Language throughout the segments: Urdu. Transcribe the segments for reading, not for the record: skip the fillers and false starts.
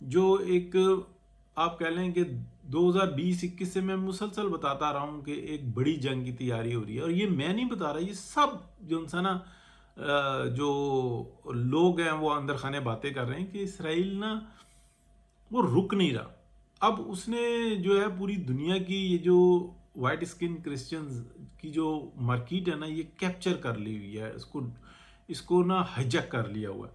جو ایک آپ کہہ لیں کہ 2020-21 سے میں مسلسل بتاتا رہا ہوں کہ ایک بڑی جنگ کی تیاری ہو رہی ہے. اور یہ میں نہیں بتا رہا، یہ سب جو انسان نا جو لوگ ہیں وہ اندر خانے باتیں کر رہے ہیں کہ اسرائیل نا وہ رک نہیں رہا. اب اس نے جو ہے پوری دنیا کی یہ جو وائٹ اسکن کرسچنز کی جو مارکیٹ ہے نا یہ کیپچر کر لی ہوئی ہے، اس کو نا ہائیجیک کر لیا ہوا ہے.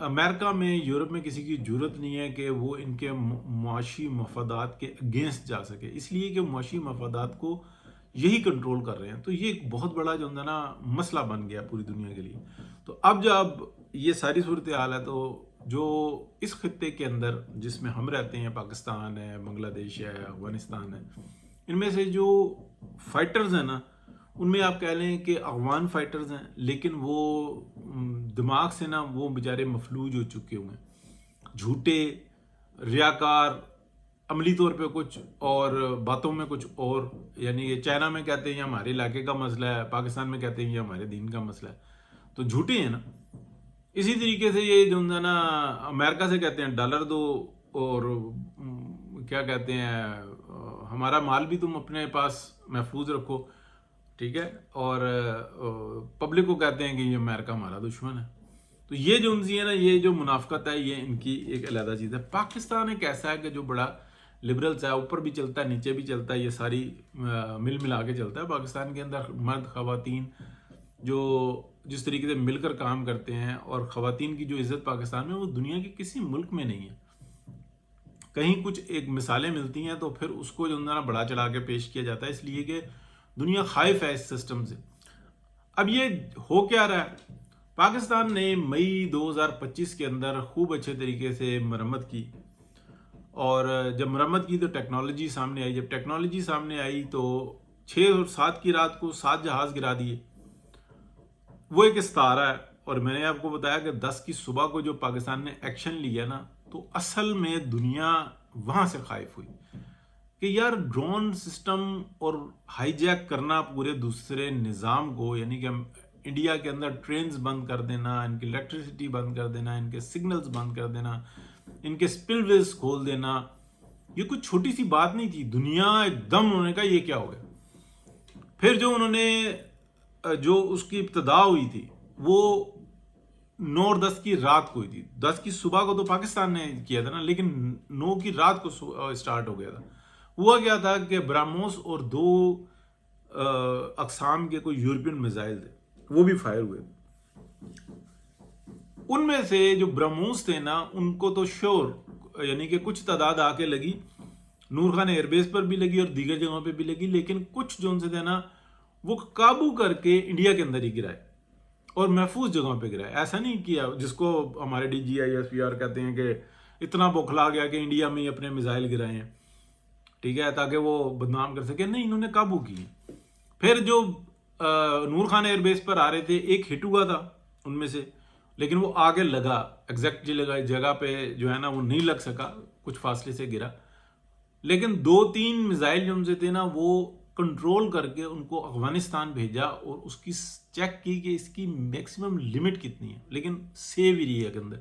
امریکہ میں، یورپ میں کسی کی جرت نہیں ہے کہ وہ ان کے معاشی مفادات کے اگینسٹ جا سکے، اس لیے کہ معاشی مفادات کو یہی کنٹرول کر رہے ہیں. تو یہ ایک بہت بڑا جو ہے نا مسئلہ بن گیا پوری دنیا کے لیے. تو اب جب یہ ساری صورتحال ہے تو جو اس خطے کے اندر جس میں ہم رہتے ہیں، پاکستان ہے، بنگلہ دیش ہے، افغانستان ہے، ان میں سے جو فائٹرز ہیں نا ان میں آپ کہہ لیں کہ افغان فائٹرز ہیں، لیکن وہ دماغ سے نا وہ بیچارے مفلوج ہو چکے ہوئے ہیں، جھوٹے، ریاکار، عملی طور پہ کچھ اور باتوں میں کچھ اور. یعنی یہ چائنا میں کہتے ہیں یہ ہمارے علاقے کا مسئلہ ہے، پاکستان میں کہتے ہیں یہ ہمارے دین کا مسئلہ ہے. تو جھوٹے ہیں نا. اسی طریقے سے یہ جو ہے نا امریکہ سے کہتے ہیں ڈالر دو، اور کیا کہتے ہیں ہمارا مال بھی تم اپنے پاس محفوظ رکھو، ٹھیک ہے، اور پبلک کو کہتے ہیں کہ یہ امریکہ ہمارا دشمن ہے. تو یہ جو ان ہے نا یہ جو منافقت ہے یہ ان کی ایک علیحدہ چیز ہے. پاکستان ایک ایسا ہے کہ جو بڑا لبرلس ہے، اوپر بھی چلتا ہے نیچے بھی چلتا ہے، یہ ساری مل ملا کے چلتا ہے. پاکستان کے اندر مرد خواتین جو جس طریقے سے مل کر کام کرتے ہیں، اور خواتین کی جو عزت پاکستان میں وہ دنیا کے کسی ملک میں نہیں ہے. کہیں کچھ ایک مثالیں ملتی ہیں تو پھر اس کو جو ہے بڑا چڑھا کے پیش کیا جاتا ہے، اس لیے کہ دنیا خائف ہے اس سسٹم سے. اب یہ ہو کیا رہا ہے؟ پاکستان نے مئی 2025 کے اندر خوب اچھے طریقے سے مرمت کی، اور جب مرمت کی تو ٹیکنالوجی سامنے آئی. جب ٹیکنالوجی سامنے آئی تو 6 اور 7 کی رات کو 7 جہاز گرا دیے. وہ ایک استعارہ ہے. اور میں نے آپ کو بتایا کہ 10 کی صبح کو جو پاکستان نے ایکشن لیا نا تو اصل میں دنیا وہاں سے خائف ہوئی کہ یار ڈرون سسٹم اور ہائی جیک کرنا پورے دوسرے نظام کو، یعنی کہ انڈیا کے اندر ٹرینز بند کر دینا، ان کی الیکٹریسٹی بند کر دینا، ان کے سگنلز بند کر دینا، ان کے سپل ویز کھول دینا، یہ کوئی چھوٹی سی بات نہیں تھی. دنیا ایک دم انہوں نے کہا یہ کیا ہو گیا. پھر جو انہوں نے جو اس کی ابتدا ہوئی تھی وہ 9 اور 10 کی رات کو ہوئی تھی. 10 کی صبح کو تو پاکستان نے کیا تھا نا، لیکن 9 کی رات کو سٹارٹ ہو گیا تھا. ہوا کیا تھا کہ براموس اور 2 اقسام کے کوئی یورپین میزائل تھے، وہ بھی فائر ہوئے. ان میں سے جو براموس تھے نا ان کو تو شور یعنی کہ کچھ تعداد آ کے لگی، نور خان ایئر بیس پر بھی لگی اور دیگر جگہوں پہ بھی لگی، لیکن کچھ جو ان سے تھے نا وہ قابو کر کے انڈیا کے اندر ہی گرائے اور محفوظ جگہوں پہ گرائے. ایسا نہیں کیا جس کو ہمارے D G I S P R کہتے ہیں کہ اتنا بوکھلا گیا کہ انڈیا میں ہی اپنے میزائل گرائے ہیں، ٹھیک ہے، تاکہ وہ بدنام کر سکے. نہیں، انہوں نے قابو کی. پھر جو نور خان ایئر بیس پر آ رہے تھے ایک ہٹ ہوا تھا ان میں سے، لیکن وہ آگے لگا ایگزیکٹ جگہ پہ جو ہے نا وہ نہیں لگ سکا، کچھ فاصلے سے گرا. لیکن 2-3 میزائل جو ان سے تھے نا وہ کنٹرول کر کے ان کو افغانستان بھیجا اور اس کی چیک کی کہ اس کی میکسیمم لمٹ کتنی ہے، لیکن سیو ہی رہی ہے اندر.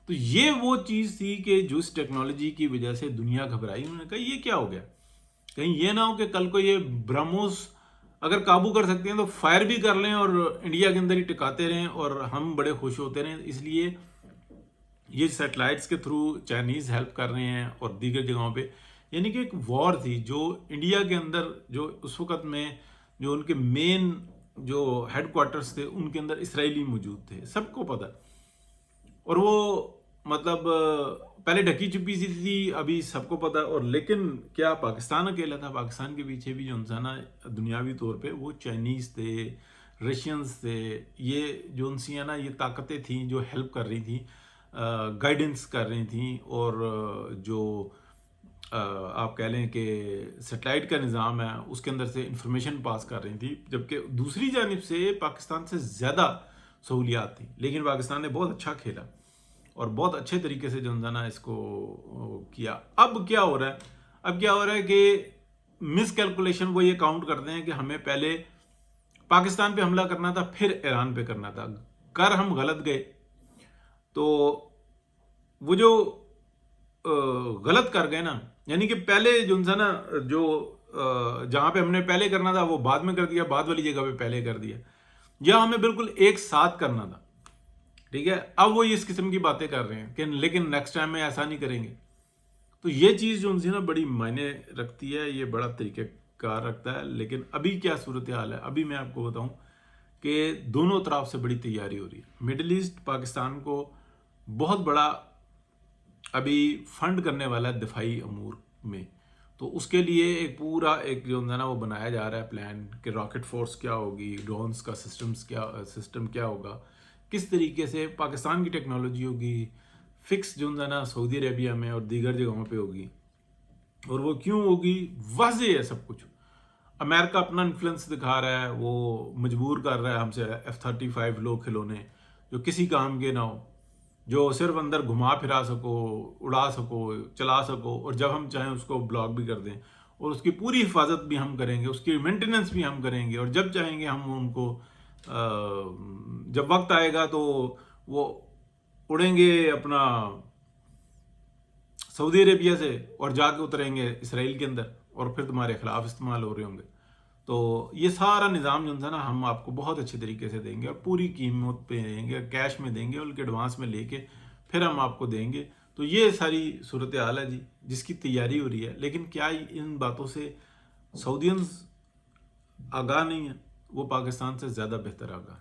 تو یہ وہ چیز تھی کہ جو اس ٹیکنالوجی کی وجہ سے دنیا گھبرائی. انہوں نے کہا یہ کیا ہو گیا، کہیں یہ نہ ہو کہ کل کو یہ برہموس اگر قابو کر سکتے ہیں تو فائر بھی کر لیں اور انڈیا کے اندر ہی ٹکاتے رہیں اور ہم بڑے خوش ہوتے رہیں. اس لیے یہ سیٹلائٹس کے تھرو چائنیز ہیلپ کر رہے ہیں اور دیگر جگہوں پہ. یعنی کہ ایک وار تھی جو انڈیا کے اندر جو اس وقت میں جو ان کے مین جو ہیڈ کوارٹرز تھے ان کے اندر اسرائیلی موجود تھے، سب کو پتہ. اور وہ مطلب پہلے ڈھکی چھپی سی تھی، ابھی سب کو پتہ. اور لیکن کیا پاکستان اکیلا تھا؟ پاکستان کے پیچھے بھی جو انسان دنیاوی طور پہ وہ چائنیز تھے، رشینز تھے. یہ جو ان سی نا یہ طاقتیں تھیں جو ہیلپ کر رہی تھیں، گائیڈنس کر رہی تھیں، اور جو آپ کہہ لیں کہ سیٹلائٹ کا نظام ہے اس کے اندر سے انفارمیشن پاس کر رہی تھی. جبکہ دوسری جانب سے پاکستان سے زیادہ سہولیات تھیں، لیکن پاکستان نے بہت اچھا کھیلا اور بہت اچھے طریقے سے جو ہے اس کو کیا. اب کیا ہو رہا ہے کہ مس کیلکولیشن وہ یہ کاؤنٹ کرتے ہیں کہ ہمیں پہلے پاکستان پہ حملہ کرنا تھا پھر ایران پہ کرنا تھا. کر ہم غلط گئے. تو وہ جو غلط کر گئے نا، یعنی کہ پہلے جو تھا نا، جو جہاں پہ ہم نے پہلے کرنا تھا وہ بعد میں کر دیا، بعد والی جگہ پہ پہلے کر دیا، یا ہمیں بالکل ایک ساتھ کرنا تھا، ٹھیک ہے. اب وہ اس قسم کی باتیں کر رہے ہیں کہ لیکن نیکسٹ ٹائم میں ایسا نہیں کریں گے. تو یہ چیز جو نا بڑی معنی رکھتی ہے، یہ بڑا طریقہ کار رکھتا ہے. لیکن ابھی کیا صورتحال ہے، ابھی میں آپ کو بتاؤں کہ دونوں طرف سے بڑی تیاری ہو رہی ہے. مڈل ایسٹ پاکستان کو بہت بڑا ابھی فنڈ کرنے والا ہے دفاعی امور میں. تو اس کے لیے ایک پورا ایک جو ہے نا وہ بنایا جا رہا ہے پلان کہ راکٹ فورس کیا ہوگی، ڈرونز کا سسٹم کیا ہوگا، کس طریقے سے پاکستان کی ٹیکنالوجی ہوگی، فکس جو ہے نا سعودی عربیہ میں اور دیگر جگہوں پہ ہوگی. اور وہ کیوں ہوگی، واضح ہے سب کچھ. امریکہ اپنا انفلوئنس دکھا رہا ہے، وہ مجبور کر رہا ہے ہم سے F-35 لو کھلونے جو کسی کام کے نہ ہو، جو صرف اندر گھما پھرا سکو، اڑا سکو، چلا سکو، اور جب ہم چاہیں اس کو بلاک بھی کر دیں، اور اس کی پوری حفاظت بھی ہم کریں گے، اس کی مینٹیننس بھی ہم کریں گے، اور جب چاہیں گے ہم ان کو جب وقت آئے گا تو وہ اڑیں گے اپنا سعودی عربیہ سے اور جا کے اتریں گے اسرائیل کے اندر، اور پھر تمہارے خلاف استعمال ہو رہے ہوں گے. تو یہ سارا نظام جو ہے نا ہم آپ کو بہت اچھے طریقے سے دیں گے، اور پوری قیمت پہ دیں گے، کیش میں دیں گے، بلکہ ایڈوانس میں لے کے پھر ہم آپ کو دیں گے. تو یہ ساری صورتحال ہے جی، جس کی تیاری ہو رہی ہے. لیکن کیا ان باتوں سے سعودینز آگاہ نہیں ہیں؟ وہ پاکستان سے زیادہ بہتر آگاہ.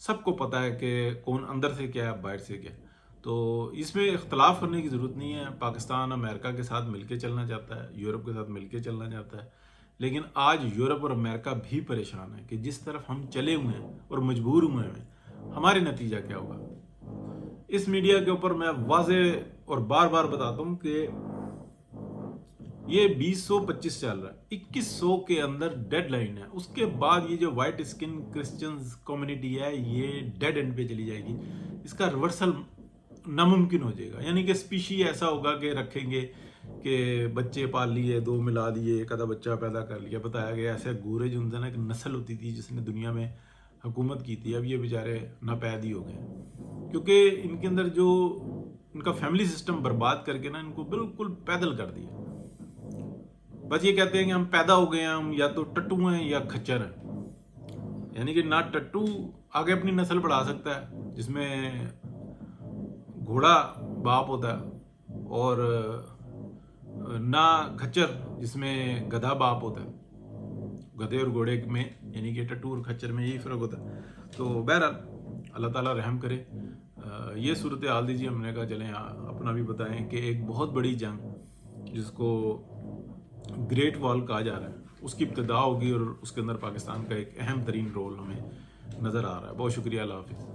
سب کو پتہ ہے کہ کون اندر سے کیا ہے، باہر سے کیا ہے. تو اس میں اختلاف کرنے کی ضرورت نہیں ہے. پاکستان امریکہ کے ساتھ مل کے چلنا چاہتا ہے، یورپ کے ساتھ مل کے چلنا چاہتا ہے. لیکن آج یورپ اور امریکہ بھی پریشان ہے کہ جس طرف ہم چلے ہوئے ہیں اور مجبور ہوئے ہیں، ہمارے نتیجہ کیا ہوگا. اس میڈیا کے اوپر میں واضح اور بار بار بتاتا ہوں کہ یہ 2025 چل رہا ہے، 2100 کے اندر ڈیڈ لائن ہے. اس کے بعد یہ جو وائٹ اسکن کرسچنز کمیونٹی ہے یہ ڈیڈ اینڈ پہ چلی جائے گی. اس کا ریورسل ناممکن ہو جائے گا. یعنی کہ اسپیشی ایسا ہوگا کہ رکھیں گے کہ بچے پال لیے، 2 ملا دیے، ایک آدھا بچہ پیدا کر لیا. بتایا گیا ایسے گورے جو نا ایک نسل ہوتی تھی جس نے دنیا میں حکومت کی تھی، اب یہ بیچارے ناپید ہی ہو گئے، کیونکہ ان کے اندر جو ان کا فیملی سسٹم برباد کر کے نا ان کو بالکل پیدل کر دیا. بس یہ کہتے ہیں کہ ہم پیدا ہو گئے ہیں، ہم یا تو ٹٹو ہیں یا کھچر ہیں. یعنی کہ نہ ٹٹو آگے اپنی نسل بڑھا سکتا ہے جس میں گھوڑا باپ ہوتا ہے، اور نہ کھچر جس میں گدھا باپ ہوتا ہے. گدھے اور گھوڑے میں یعنی کہ ٹٹو اور کھچر میں یہی فرق ہوتا ہے. تو بہرحال اللہ تعالیٰ رحم کرے. یہ صورتحال دیجیے. ہم نے کہا چلیں اپنا بھی بتائیں کہ ایک بہت بڑی جنگ جس کو گریٹ وال کہا جا رہا ہے اس کی ابتدا ہوگی، اور اس کے اندر پاکستان کا ایک اہم ترین رول ہمیں نظر آ رہا ہے. بہت شکریہ. اللہ حافظ.